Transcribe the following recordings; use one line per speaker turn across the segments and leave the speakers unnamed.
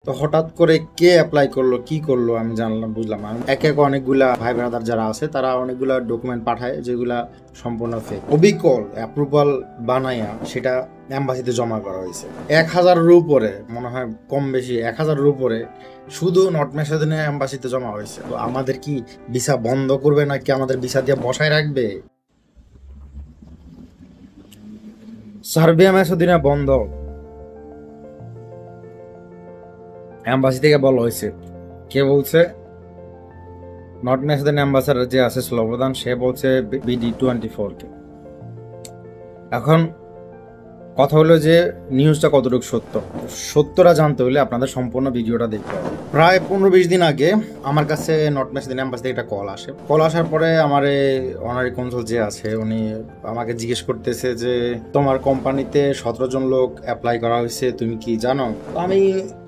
তো হঠাৎ করে কে অ্যাপ্লাই করলো কি করলো আমি জানলাম বুঝলাম আমি এক এক অনেকগুলা ভাই ব্রাদার যারা আছে তারা অনেকগুলা ডকুমেন্ট পাঠায় যেগুলা সম্পূর্ণ ফেক অবিকল অ্যাপ্রুভাল বানাইয়া সেটা এম্বাসিতে জমা করা হয়েছে 1000-এর উপরে মনে হয় কম বেশি 1000-এর উপরে শুধু নর্থ ম্যাসেডোনিয়া এম্বাসিতে জমা হয়েছে। তো আমাদের কি ভিসা বন্ধ করবে নাকি আমাদের ভিসা দিয়ে বসায় রাখবে? সার্বিয়া ম্যাসেডোনিয়া বন্ধ এম্বাসি থেকে বলা হয়েছে। কে বলছে? নর্থ ম্যাসেডোনিয়া অ্যাম্বাসাডার যে আছে স্লোবোদান, সে বলছে BD24 কে। এখন কথা হলো যে নিউজটা কতটুকু সত্যটা জানতে হলে আপনাদের সম্পূর্ণ ভিডিওটা দেখতে হবে। প্রায় 15-20 দিন আগে আমার কাছে নর্থ ম্যাসেডোনিয়া অ্যাম্বাসি থেকে একটা কল আসার পরে আমার অনারি কনসাল যে আছে উনি আমাকে জিজ্ঞেস করতেছে যে তোমার কোম্পানিতে 17 জন লোক অ্যাপ্লাই করা হয়েছে, তুমি কি জানো? আমি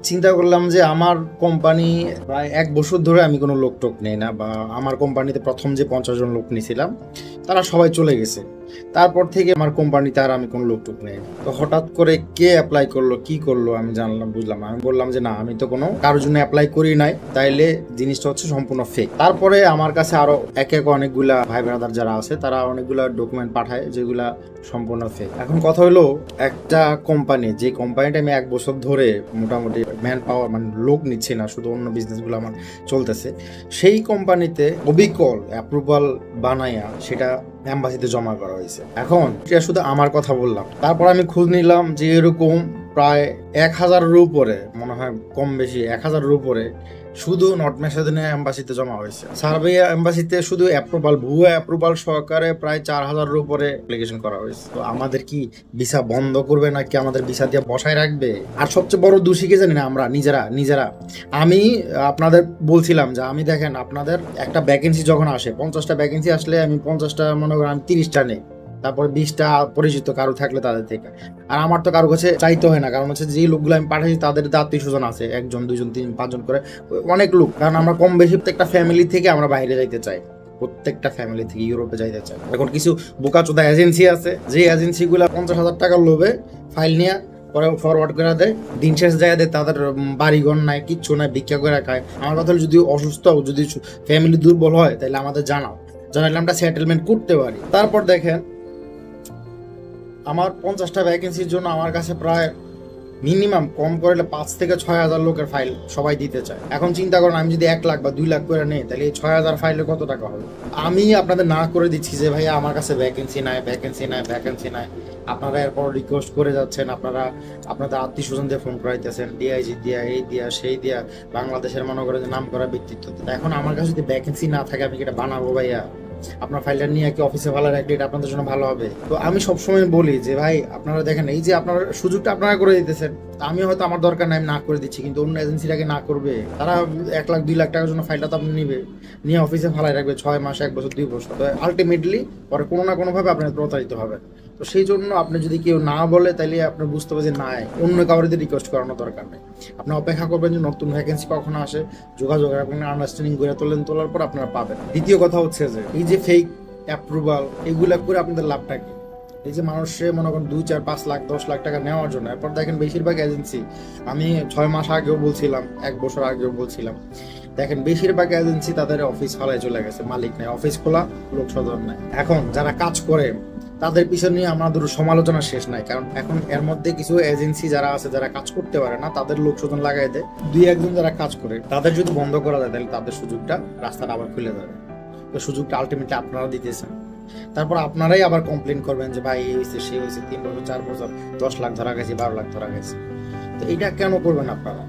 চিন্তা করলাম যে আমার কোম্পানি প্রায় 1 বছর ধরে আমি কোনো লোক টোক নেই না, বা আমার কোম্পানিতে প্রথম যে 50 জন লোক নিয়েছিলাম তারা সবাই চলে গেছে। তারপর থেকে আমার কোম্পানিতে আর আমি কোনো লোক টোক নেই। তো হঠাৎ করে কে অ্যাপ্লাই করলো কি করলো আমি জানলাম বুঝলাম। আমি বললাম যে না, আমি তো কোনো কারোর জন্য অ্যাপ্লাই করি নাই, তাইলে জিনিসটা হচ্ছে সম্পূর্ণ ফেক। তারপরে আমার কাছে আরো এক এক অনেকগুলা ভাই ব্রাদার যারা আছে তারা অনেকগুলা ডকুমেন্ট পাঠায় যেগুলা সম্পূর্ণ ফেক। এখন কথা হলো, একটা কোম্পানি, যে কোম্পানিটা আমি 1 বছর ধরে মোটামুটি ম্যান পাওয়ার মানে লোক নিচ্ছি না, শুধু অন্য বিজনেসগুলো আমার চলতেছে, সেই কোম্পানিতে অবিকল অ্যাপ্রুভাল বানাইয়া সেটা এম্বাসিতে জমা করা হয়েছে। এখন এটা শুধু আমার কথা বললাম, তারপর আমি খোঁজ নিলাম যে এরকম প্রায় 1000-এর উপরে মনে হয় কম বেশি 1000-এর উপরে শুধু নর্থ ম্যাসেডোনিয়া এম্বাসিতে জমা হয়েছে। সার্বিয়া এম্বাসিতে শুধু ভুয়া অ্যাপ্রুভাল সহকারে প্রায় 4000-এর উপরে অ্যাপ্লিকেশন করা হয়েছে। তো আমাদের কি ভিসা বন্ধ করবে নাকি আমাদের ভিসা দিয়ে বসায় রাখবে? আর সবচেয়ে বড় দোষী কে জানি না, আমরা নিজেরা। আমি আপনাদের বলছিলাম যে আমি দেখেন, আপনাদের একটা ভ্যাকেন্সি যখন আসে, 50টা ভ্যাকেন্সি আসলে আমি 50টা মনে করেন 30টা নেই, তারপর 20টা পরিচিত কারো থাকলে তাদের থেকে। আর আমার তো কারো কাছে চাইতে হয় না, কারণ হচ্ছে যে লোকগুলো আমি পাঠাইছি তাদের আত্মীয় স্বজন আছে, 1 জন 2 জন 3 5 জন করে অনেক লোক। কারণ আমরা কম বেশি প্রত্যেকটা ফ্যামিলি থেকে আমরা বাইরে যাইতে চাই, প্রত্যেকটা ফ্যামিলি থেকে ইউরোপে যাইতে চাই। এখন কিছু বোকাচোদা এজেন্সি আছে, যে এজেন্সিগুলো 50,000 টাকার লোভে ফাইল নিয়ে পরে ফরওয়ার্ড করে দেয়, দিন শেষ যায় দেয়, তাদের বাড়িঘর নাই, কিচ্ছু নাই, ভিক্ষা করে খায়। আমার কথা হলো, যদি অসুস্থ যদি ফ্যামিলি দুর্বল হয় তাহলে আমাদের জানাইলে আমরা সেটেলমেন্ট করতে পারি। তারপর দেখেন, আমার 50টা ভ্যাকেন্সির জন্য আমার কাছে প্রায় মিনিমাম কম করলে 5 থেকে 6,000 লোকের ফাইল সবাই দিতে চায়। এখন চিন্তা করেন, আমি যদি 1 লাখ বা 2 লাখ করে নেই, তাহলে এই 6,000 ফাইলে কত টাকা হবে? আমি আপনাদের না করে দিচ্ছি যে ভাইয়া আমার কাছে ভ্যাকেন্সি নাই। আপনারা এরপর রিকোয়েস্ট করে যাচ্ছেন, আপনাদের আত্মীয় স্বজনদের ফোন করাইতেছেন, ডিআইজি দিয়া, এই দিয়া সেই দিয়া, বাংলাদেশের মনে করেন যে নাম করা ব্যক্তিত্ব। এখন আমার কাছে যদি ভ্যাকেন্সি না থাকে আমি কি এটা বানাবো ভাইয়া? আপনার ফাইলটা নিয়ে কি অফিসে ভালো রাখলে এটা আপনাদের জন্য ভালো হবে? তো আমি সবসময় বলি যে ভাই, আপনারা দেখেন, এই যে আপনার সুযোগটা আপনারা করে দিতেছেন, আমি হয়তো আমার দরকার নাই, আমি না করে দিচ্ছি, কিন্তু অন্য এজেন্সিটাকে না করবে, তারা 1 লাখ 2 লাখ টাকার জন্য ফাইলটা তো আপনি নিয়ে অফিসে ভালাই রাখবে 6 মাস 1 বছর 2 বছর। তো আলটিমেটলি পরে কোনো না কোনোভাবে আপনার প্রতারিত হবে। তো সেই জন্য আপনি যদি কেউ না বলে, তাহলে আপনি বুঝতে হবে যে না, অন্য কাউরিতে রিকোয়েস্ট করানোর দরকার নেই। আপনি অপেক্ষা করবেন যে নতুন ভ্যাকেন্সি কখন আসে, যোগাযোগ রাখবেন, আন্ডারস্ট্যান্ডিং করে তোলার পর আপনারা পাবেন। দ্বিতীয় কথা হচ্ছে যে এই যে ফেক অ্যাপ্রুভাল, এগুলা করে আপনাদের লাভটা কি? এই যে মানুষে মনে করেন 2, 4, 5 লাখ 10 লাখ টাকা নেওয়ার জন্য, এরপর দেখেন বেশিরভাগ এজেন্সি, আমি 6 মাস আগেও বলছিলাম, 1 বছর আগেও বলছিলাম, দেখেন বেশিরভাগ এজেন্সি তাদের অফিস ফালায় চলে গেছে, মালিক নেই, অফিস খোলা, লোক সদর নাই। এখন যারা কাজ করে তাদের পিছনে নিয়ে আমাদের সমালোচনা শেষ নাই, কারণ এখন এর মধ্যে কিছু এজেন্সি যারা আছে, যারা কাজ করতে পারে না, তাদের লোক সদন লাগাই দেয়। 2-1 জন যারা কাজ করে তাদের যদি বন্ধ করা যায়, তাহলে তাদের সুযোগটা, রাস্তাটা আবার খুলে যাবে। তো সুযোগটা আলটিমেটলি আপনারা দিতেছেন। তারপর আপনারাই আবার কমপ্লেন করবেন যে ভাই এই হয়েছে সে হয়েছে, 3 বছর 4 বছর 10 লাখ ধরা গেছে, 12 লাখ ধরা গেছে। তো এটা কেন করবেন আপনারা?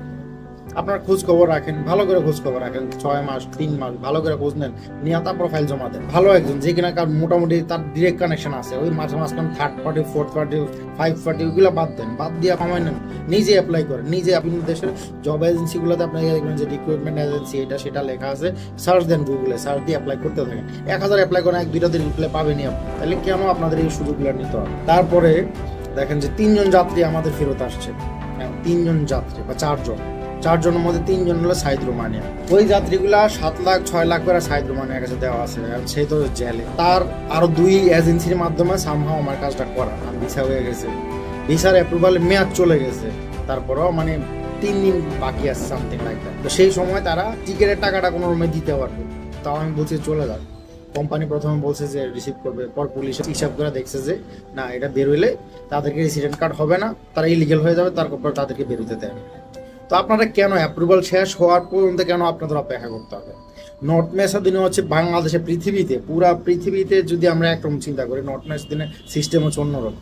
আপনার খোঁজ খবর রাখেন, ভালো করে খোঁজ খবর রাখেন, 6 মাস 3 মাস ভালো করে খোঁজ নেন, নিয়ে তারপর ফাইল জমা দেন। ভালো একজন যে কিনা কার মোটামুটি তার ডিরেক্ট কানেকশন আছে, ওই মাঝখানে 3rd party 4th party 5 party ওইগুলো বাদ দেন, বাদ দিয়ে কমাই নেন, নিজে অ্যাপ্লাই করেন। নিজে আপনি দেশের জব এজেন্সিগুলোতে আপনাকে দেখবেন যে রিক্রুটমেন্ট এজেন্সি এটা সেটা লেখা আছে, সার্চ দেন, গুগলে সার্চ দিয়ে অ্যাপ্লাই করতে থাকেন। 1000 অ্যাপ্লাই করেন, 1-2টা দিন রিপ্লাই পাবেনই আপনি। তাহলে কেন আপনাদের এই সুযোগগুলো নিতে হবে? তারপরে দেখেন যে 3 জন যাত্রী আমাদের ফেরত আসছে, 3 জন যাত্রী বা 4 জনের মধ্যে 3 জন হলো সাইদ রোমানিয়া। ওই যাত্রীগুলা 7 লাখ 6 লাখ করে সাইদ রোমানিয়ার কাছে দেওয়া আছে, সেই তো জেলে। তার আরো 2 এজেন্সির মাধ্যমে সামহাও আমার কাজটা করা, ভিসা হয়ে গেছে, ভিসার অ্যাপ্রুভাল মেয়াদ চলে গেছে, তারপরেও মানে 3 দিন বাকি আছে, সামথিং লাইক দ্যাট। তো সেই সময় তারা টিকিটের টাকাটা কোনো রকমে দিতে পারবে। তাও আমি বলছি চলে যাক। কোম্পানি প্রথমে বলছে যে রিসিভ করবে, পর পুলিশ হিসাব করে দেখছে যে না, এটা বের হইলে তাদেরকে রেসিডেন্ট কার্ড হবে না, তারা ইলিগেল হয়ে যাবে, তারপর তাদেরকে বেরোতে দেয়। তো আপনারা কেন অ্যাপ্রুভাল শেষ হওয়ার পর্যন্ত কেন আপনাদের অপেক্ষা করতে হবে? নর্থ মেসাদিনে হচ্ছে বাংলাদেশে, পৃথিবীতে, পুরা পৃথিবীতে যদি আমরা একরকম চিন্তা করি, নর্থ মেসাদিনের সিস্টেম হচ্ছে অন্যরকম।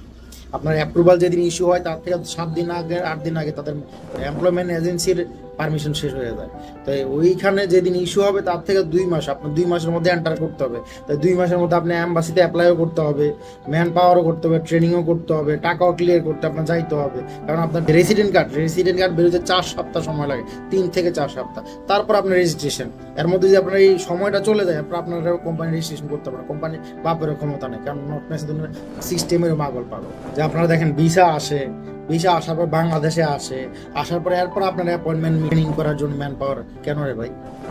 আপনার অ্যাপ্রুভাল যেদিন ইস্যু হয় তার থেকে 7 দিন আগে 8 দিন আগে তাদের এমপ্লয়মেন্ট এজেন্সির পারমিশন শেষ হয়ে যায়। তাই ওইখানে যেদিন ইস্যু হবে তার থেকে 2 মাস, আপনার 2 মাসের মধ্যে এন্টার করতে হবে। তাই 2 মাসের মধ্যে আপনি অ্যাম্বাসিতে অ্যাপ্লাইও করতে হবে, ম্যান পাওয়ারও করতে হবে, ট্রেনিংও করতে হবে, টাকাও ক্লিয়ার করতে আপনার যাইতে হবে। কারণ আপনার রেসিডেন্ট কার্ড বেরোতে 4 সপ্তাহ সময় লাগে, 3 থেকে 4 সপ্তাহ। তারপর আপনার রেজিস্ট্রেশন, এর মধ্যে যদি আপনার এই সময়টা চলে যায় আপনার কোম্পানি রেজিস্ট্রেশন করতে পারেন। কোম্পানি বাপের ক্ষমতা নেই, কারণ নর্থ মেসিডোনিয়ার সিস্টেমের মাগল পাগল। যে আপনারা দেখেন ভিসা আসার পর বাংলাদেশে আসার পরে এরপর আপনার অ্যাপয়েন্টমেন্ট মিটিং করার জন্য ম্যান পাওয়ার কেন রে ভাই?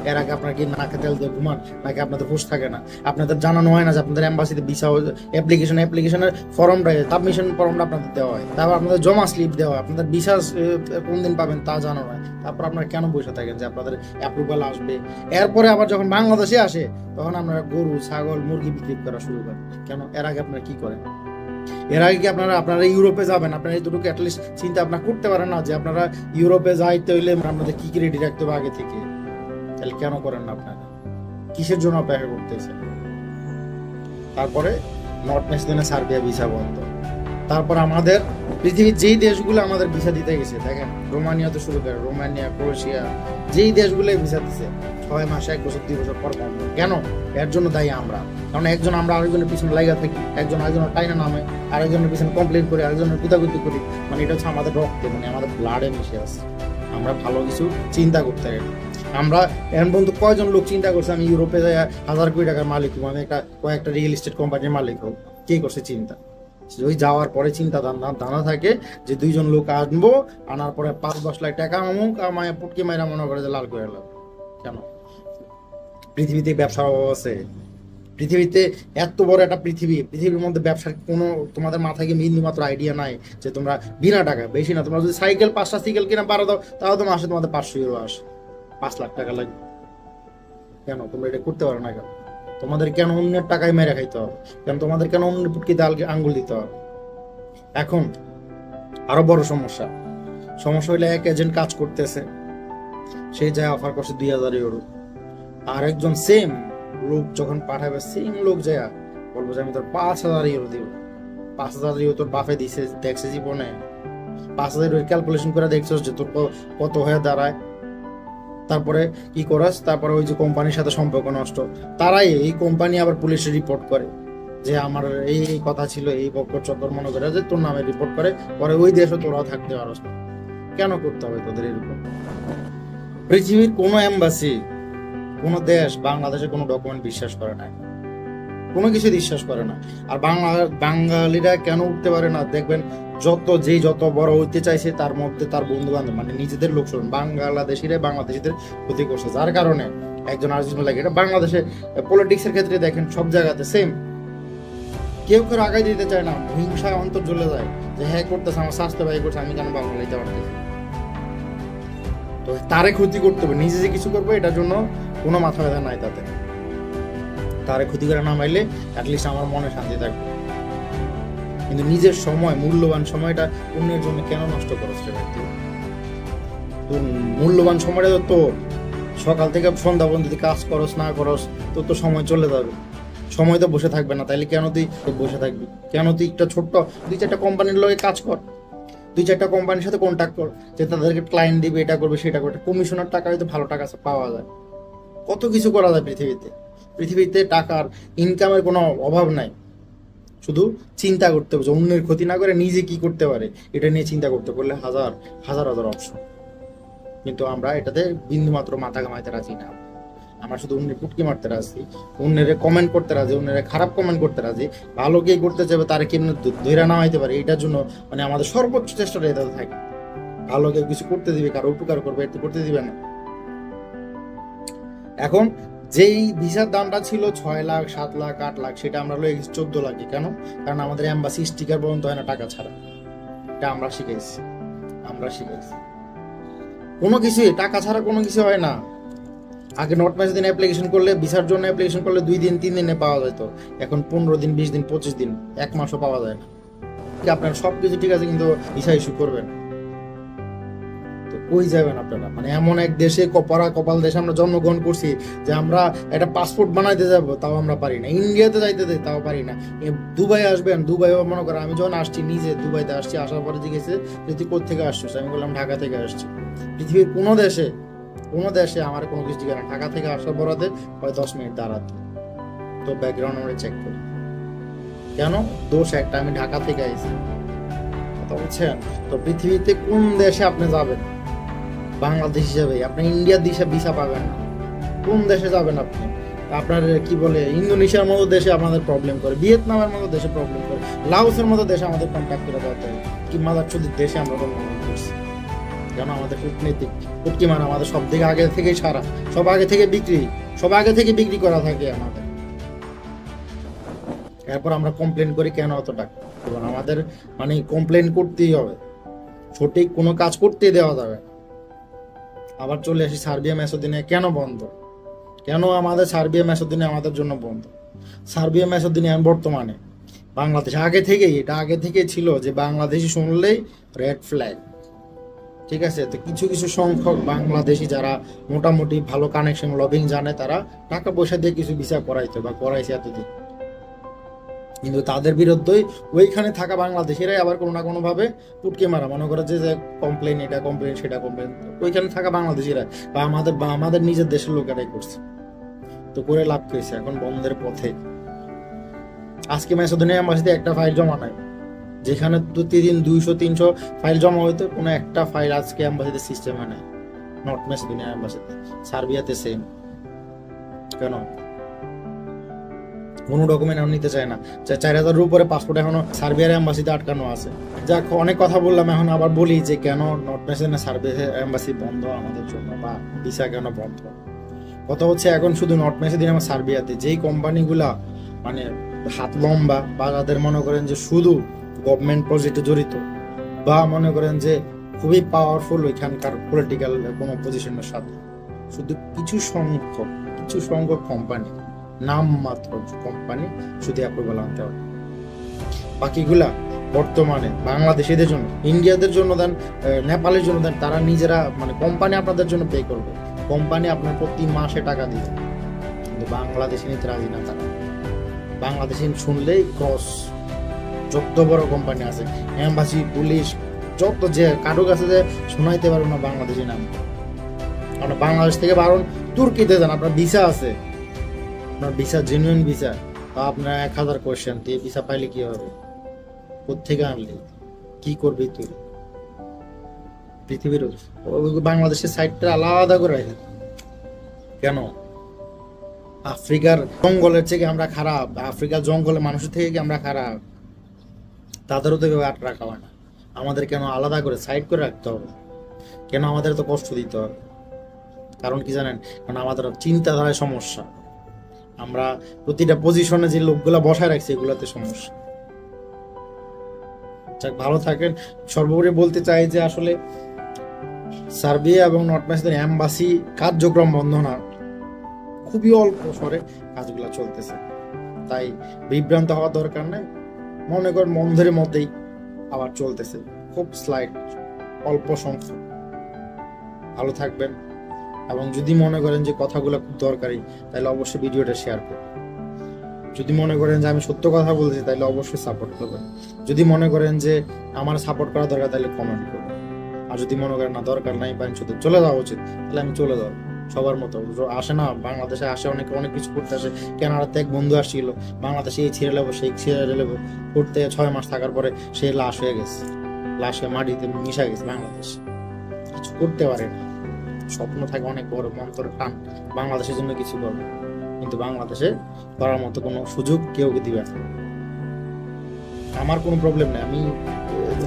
এর আগে আপনার কি নাকে তেল দিয়ে ঘুমান, নাকি আপনাদের হুঁশ থাকে না? আপনাদের জানানো হয় না যে আপনাদের এম্বাসিতে ভিসা অ্যাপ্লিকেশনের ফর্মটা, সাবমিশন ফর্মটা আপনাদের দেওয়া হয়, তারপর আপনাদের জমা স্লিপ দেওয়া হয়, আপনাদের ভিসা কোন দিন পাবেন তা জানানো হয়। তারপর আপনারা কেন বসে থাকেন যে আপনাদের অ্যাপ্রুভাল আসবে? এরপরে আবার যখন বাংলাদেশে আসে তখন আপনারা গরু, ছাগল, মুরগি বিক্রি করা শুরু করেন। কেন? এর আগে আপনারা কি করেন? এর আগে কি আপনারা ইউরোপে যাবেন? আপনারা এইটুকু অ্যাটলিস্ট চিন্তা আপনারা করতে পারেন না যে আপনারা ইউরোপে যাইতে হইলে আপনাদের কি রেডি রাখতে হবে আগে থেকে? তাহলে কেন করেন না আপনারা? কিসের জন্য অপেক্ষা করতেছেন? তারপরে নর্থ মেসিডোনিয়া সার্বিয়া ভিসা বন্ধ। তারপর আমাদের পৃথিবীর যেই দেশগুলো আমাদের ভিসা দিতে গেছে, দেখেন রোমানিয়া তো শুরু করে, রোমানিয়া, ক্রোয়েশিয়া, যেই দেশগুলো ভিসা দিচ্ছে 6 মাস, 1 বছর, 2 বছর পর বন্ধ। কেন? এর জন্য দায়ী আমরা। কারণ আমরা আরেকজনের পিছনে লাগা থাকি, একজন আরেকজনের টাইনা নামে, আরেকজনের পিছনে কমপ্লেন করি, আরেকজনের কুতাকুতি করি। মানে এটা হচ্ছে আমাদের রক্তে, মানে আমাদের ব্লাডে মিশে আছে। আমরা ভালো কিছু চিন্তা করতে পারি। আমরা এখন পর্যন্ত কয়জন লোক চিন্তা করছে আমি ইউরোপে যাই 1000 কোটি টাকার মালিক হবো, আমি কয়েকটা রিয়েল এস্টেট কোম্পানির মালিক হবো? কে করছে চিন্তা? ওই যাওয়ার পরে চিন্তা দানা থাকে যে 2 জন লোক আনবো, আনার পরে 5-10 লাখ টাকা অমুক আমায় পুটকি মাইরা মনে করে যে লাল করে এলাম। কেন? পৃথিবীতে ব্যবসার অভাব আছে? পৃথিবীতে এত বড় একটা পৃথিবীর মধ্যে ব্যবসার কোনো তোমাদের মাথায় কি বিন্দু মাত্র আইডিয়া নাই যে তোমরা বিনা টাকা, বেশি না, তোমরা যদি 5টা সাইকেল কিনা পারো দাও, তাও তো মাসে তোমাদের 500 ইউরো আসে, 5 লাখ টাকা লাগবে। কেন তোমরা এটা করতে পারো না? কেন তোমাদের কেন অন্যের টাকায় মেরে খাইতে হবে? কেন তোমাদের কেন অন্যের পুটকিতে আঙ্গুল দিতে হবে? এখন আরো বড় সমস্যা হইলে এক এজেন্ট কাজ করতেছে, সে যায় অফার করছে 2000 ইউরো। আর একজন সেম লোক যখন পাঠাবে, সেম লোক যায় বলবো যে আমি তোর 5000 ইউরো দিব। 5000 ইউরো তোর বাপে দিছে, দেখছে জীবনে? 5000 ইউরো ক্যালকুলেশন করে দেখছো যে তোর কত হয়ে দাঁড়ায়? তারপরে কি করস? তারপরে ওই যে কোম্পানির সাথে সম্পর্ক নষ্ট, তারাই এই কোম্পানি আবার পুলিশে রিপোর্ট করে যে আমার এই কথা ছিল, এই বক্কর চক্কর মনে করে যে তোর নামে রিপোর্ট করে, পরে ওই দেশও তোরাও থাকতে পারস না। কেন করতে হবে তোদের এরকম? পৃথিবীর কোনো এম্বাসি, কোনো দেশ বাংলাদেশে কোনো ডকুমেন্ট বিশ্বাস করে না, কোনো কিছু বিশ্বাস করে না। আর বাঙালিরা কেন উঠতে পারে না? দেখবেন যত বড় হইতে চাইছে তার মধ্যে তার বন্ধু বান্ধব, মানে নিজেদের লোক শুনুন, বাংলাদেশিদের ক্ষতি করছে, যার কারণে একজন আরেকজন লাগে। এটা বাংলাদেশে পলিটিক্সের ক্ষেত্রে দেখেন, সব জায়গাতে সেম। কেউ আগাই দিতে চায় না, হিংসা অন্তর জ্বলে যায় যে হ্যাঁ করতেছে, আমার স্বাস্থ্য ব্যয় করছে, আমি কেন বাংলা নিতে পারতেছি? তো তারে ক্ষতি করতে হবে, নিজে যে কিছু করবো এটার জন্য কোনো মাথা ব্যথা নাই তাতে। তারে ক্ষতি করে নামাইলে অ্যাটলিস্ট আমার মনে শান্তি থাকবে। কিন্তু নিজের সময়, মূল্যবান সময়টা অন্যের জন্য কেন নষ্ট করছ রে ব্যক্তি? তোর মূল্যবান সময়টা তো সকাল থেকে সন্ধ্যা পর্যন্ত যদি কাজ করস না করস তোর তো সময় চলে যাবে। সময় তো বসে থাকবে না, তাইলে কেন তুই বসে থাকবি? কেন তুই একটা ছোট্ট 2-4টা কোম্পানির লগে কাজ কর, 2-4টা কোম্পানির সাথে কন্ট্যাক্ট কর, যে তাদেরকে ক্লায়েন্ট দিবে, এটা করবে সেটা করবে, কমিশনের টাকা হয়তো ভালো টাকা পাওয়া যায়। কত কিছু করা যায় পৃথিবীতে টাকার ইনকামের কোনো অভাব নাই। শুধু চিন্তা করতে হবে, অন্যের ক্ষতি না করে নিজে কি করতে পারে এটা নিয়ে চিন্তা করতে পারলে হাজার অপশন। কিন্তু আমরা এটাতে বিন্দু মাত্র মাথা ঘামাইতে রাজি না। আমরা শুধু অন্যের পুটকি মারতে রাজি, অন্যের কমেন্ট করতে রাজি, অন্যের খারাপ কমেন্ট করতে রাজি। ভালো কে করতে চাইবে তারা কেমন ধৈর্য নামাইতে পারে, এটার জন্য মানে আমাদের সর্বোচ্চ চেষ্টাটা এটাতে থাকে। ভালো কেউ কিছু করতে দিবে, কারো উপকার করবে, এটা করতে দিবে না। এখন যেই ভিসার দামটা ছিল 6 লাখ, 7 লাখ, 8 লাখ, সেটা আমরা লয়ে গেছি 14 লাখে। কেন? কারণ আমাদের এম্বাসি স্টিকার পর্যন্ত হয় না টাকা ছাড়া। এটা আমরা শিখাইছি। কোনো কিছুই টাকা ছাড়া কোনো কিছু হয় না। আগে নট ম্যাচ দিন অ্যাপ্লিকেশন করলে, ভিসার জন্য অ্যাপ্লিকেশন করলে 2 দিন 3 দিনে পাওয়া যেত, এখন 15 দিন 20 দিন 25 দিন 1 মাসও পাওয়া যায় না। আপনার সব কিছু ঠিক আছে কিন্তু ভিসা ইস্যু করবেন, তো কই যাবেন আপনারা? মানে এমন এক দেশে কপাল দেশে আমরা জন্মগ্রহণ করছি যে আমরা একটা পাসপোর্ট বানাইতে যাব তাও আমরা পারি না, ইন্ডিয়াতে যাইতে দেয় তাও পারি না। দুবাই আসবেন, দুবাইও মনে করেন আমি যখন আসছি নিজে দুবাইতে আসছি, আসার পরে জিজ্ঞেসে যে তুই কোথেকে আসছিস, আমি বললাম ঢাকা থেকে আসছি। পৃথিবীর কোনো দেশে আমার কোনো কিছু জিজ্ঞাসা ঢাকা থেকে আসার পরাতে হয় 10 মিনিট দাঁড়াতে, তো ব্যাকগ্রাউন্ড আমরা চেক করি। কেন? দোষ একটা, আমি ঢাকা থেকে আইছি। কথা বলছেন? তো পৃথিবীতে কোন দেশে আপনি যাবেন বাংলাদেশ হিসাবে, আপনি ইন্ডিয়ার দেশে ভিসা পাবেন না। কোন দেশে যাবেন আপনি? আপনার কি বলে ইন্দোনেশিয়ার মতো দেশে আপনাদের প্রবলেম করে, ভিয়েতনামের মতো দেশে প্রবলেম করে, লাওসের মতো দেশে আমাদের কন্ট্যাক্ট করে দেওয়া হবে কি মাদারচোদের দেশে আমরা জন্মগ্রহণ করছি। কেন? আমাদের কূটনীতিক কুটকি মারা, আমাদের সব থেকে আগে থেকেই সারা, সব আগে থেকে বিক্রি করা থাকে আমাদের। এরপর আমরা কমপ্লেন করি কেন অত টাকা, এবং আমাদের মানে কমপ্লেন করতেই হবে, সঠিক কোনো কাজ করতে দেওয়া যাবে। আবার চলে আসি সার্বিয়া ম্যাসেডোনিয়া কেন বন্ধ, কেন আমাদের সার্বিয়া ম্যাসেডোনিয়া আমাদের জন্য বন্ধ? সার্বিয়া ম্যাসেডোনিয়া বর্তমানে বাংলাদেশ আগে থেকেই ছিল যে বাংলাদেশি শুনলেই রেড ফ্ল্যাগ, ঠিক আছে? তো কিছু সংখ্যক বাংলাদেশি যারা মোটামুটি ভালো কানেকশন লবিং জানে, তারা টাকা পয়সা দিয়ে কিছু ভিসা করাইতো বা করাইছে এতদিন, কিন্তু তাদের বিরুদ্ধেই ওইখানে থাকা বাংলাদেশিরাই আবার কোনো না কোনো ভাবে পুটকে মারা, মনে করে যে কমপ্লেন, এটা কমপ্লেন সেটা কমপ্লেন, ওইখানে থাকা বাংলাদেশিরা বা আমাদের নিজের দেশের লোকেরাই করছে। তো করে লাভ পেয়েছে, এখন বন্ধের পথে। আজকে ম্যাসেডোনিয়া এম্বাসিতে একটা ফাইল জমা নাই, যেখানে প্রতিদিন 200-300 ফাইল জমা হইতো, কোনো একটা ফাইল আজকে এম্বাসিতে সিস্টেমে নাই। নর্থ ম্যাসেডোনিয়া এম্বাসিতে, সার্বিয়াতে সেম। কেন? কোনো ডকুমেন্ট এখন নিতে চায় না। 4000-এর উপরে পাসপোর্ট এখনো সার্বিয়ার এম্বাসিতে আটকানো আছে। যাক, অনেক কথা বললাম, এখন আবার বলি যে কেন নর্থ ম্যাসেডোনিয়া সার্বিয়ার এম্বাসি বন্ধ আমাদের জন্য, বা ভিসা কেন বন্ধ। কথা হচ্ছে এখন শুধু নর্থ ম্যাসেডোনিয়া এবং সার্বিয়াতে যেই কোম্পানিগুলা মানে হাত লম্বা, বা যাদের মনে করেন যে শুধু গভর্নমেন্ট প্রজেক্টে জড়িত, বা মনে করেন যে খুবই পাওয়ারফুল ওইখানকার পলিটিক্যাল কোনো পজিশনের সাথে, শুধু কিছু সংখ্যক কোম্পানি, নামমাত্র কোম্পানি শুধু অ্যাপ্রুভাল আনতে হবে। বাকিগুলা বর্তমানে বাংলাদেশিদের জন্য, ইন্ডিয়াদের জন্য দেন, নেপালের জন্য দেন, তারা নিজেরা মানে কোম্পানি আপনাদের জন্য পে করবে, কোম্পানি আপনার প্রতি মাসে টাকা দিবে, কিন্তু বাংলাদেশি নিতে রাজি না তারা। বাংলাদেশি শুনলেই ক্রস, যত বড় কোম্পানি আছে, এম্বাসি, পুলিশ, যত যে কারো কাছে যে শোনাইতে পারবো না বাংলাদেশি নাম। আপনার বাংলাদেশ থেকে বারণ তুর্কিতে যান, আপনার ভিসা আছে, আপনার ভিসা জেনুইন ভিসা, তা আপনার 1000 কোয়েশ্চেন, তুই ভিসা পাইলে কি হবে, কোথেকে আনলি, কি করবি তুই? পৃথিবীর বাংলাদেশের সাইডটা আলাদা করে রাখে কেন? আফ্রিকার জঙ্গলের থেকে আমরা খারাপ? আফ্রিকার জঙ্গলের মানুষের থেকে কি আমরা খারাপ? তাদেরও তো কেউ আট রাখা হয় না, আমাদের কেন আলাদা করে সাইড করে রাখতে হবে? কেন আমাদের তো কষ্ট দিতে হবে? কারণ কি জানেন? কারণ আমাদের চিন্তাধারায় সমস্যা, আমরা প্রতিটা পজিশনে যে লোকগুলা বসায় রাখছি এগুলাতে সমস্যা। যাক, ভালো থাকেন। সর্বোপরি বলতে চাই যে আসলে সার্বিয়া এবং নর্থ ম্যাসেডোনিয়া এম্বাসি কার্যক্রম বন্ধ না, খুবই অল্প স্বরে কাজগুলো চলতেছে, তাই বিভ্রান্ত হওয়ার দরকার নেই। মনে করেন বন্ধের মধ্যেই আবার চলতেছে, খুব স্লাইড, অল্প সংখ্যক। ভালো থাকবেন, এবং যদি মনে করেন যে কথাগুলো খুব দরকারি তাহলে অবশ্যই ভিডিওটা শেয়ার করুন। যদি মনে করেন যে আমি সত্য কথা বলছি তাহলে অবশ্যই সাপোর্ট করবেন। যদি মনে করেন যে আমার সাপোর্ট করা দরকার তাহলে কমেন্ট করবেন। আর যদি মনে করেন না দরকার নাই বা শুধু চলে যাওয়া উচিত, তাহলে আমি চলে যাবো। সবার মতো আসে না, বাংলাদেশে আসে অনেক কিছু করতে আসে। কানাডাতে এক বন্ধু আসছিল, বাংলাদেশে এই ছেড়ে নেবো সেই ছেড়ে নেবো করতে 6 মাস থাকার পরে সে লাশ হয়ে গেছে, লাশে মাটিতে মিশা গেছে। বাংলাদেশ কিছু করতে পারে না, স্বপ্ন থাকে অনেক বড়, মন্তর টান বাংলাদেশের জন্য কিছু করবে, কিন্তু বাংলাদেশে করার মতো কোনো সুযোগ কেউ দিবে না। আমার কোনো প্রবলেম নেই, আমি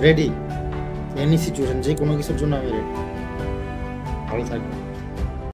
রেডি, এনি সিচুয়েশন, যে কোনো কিছুর জন্য আমি রেডি। ভালো থাকবে।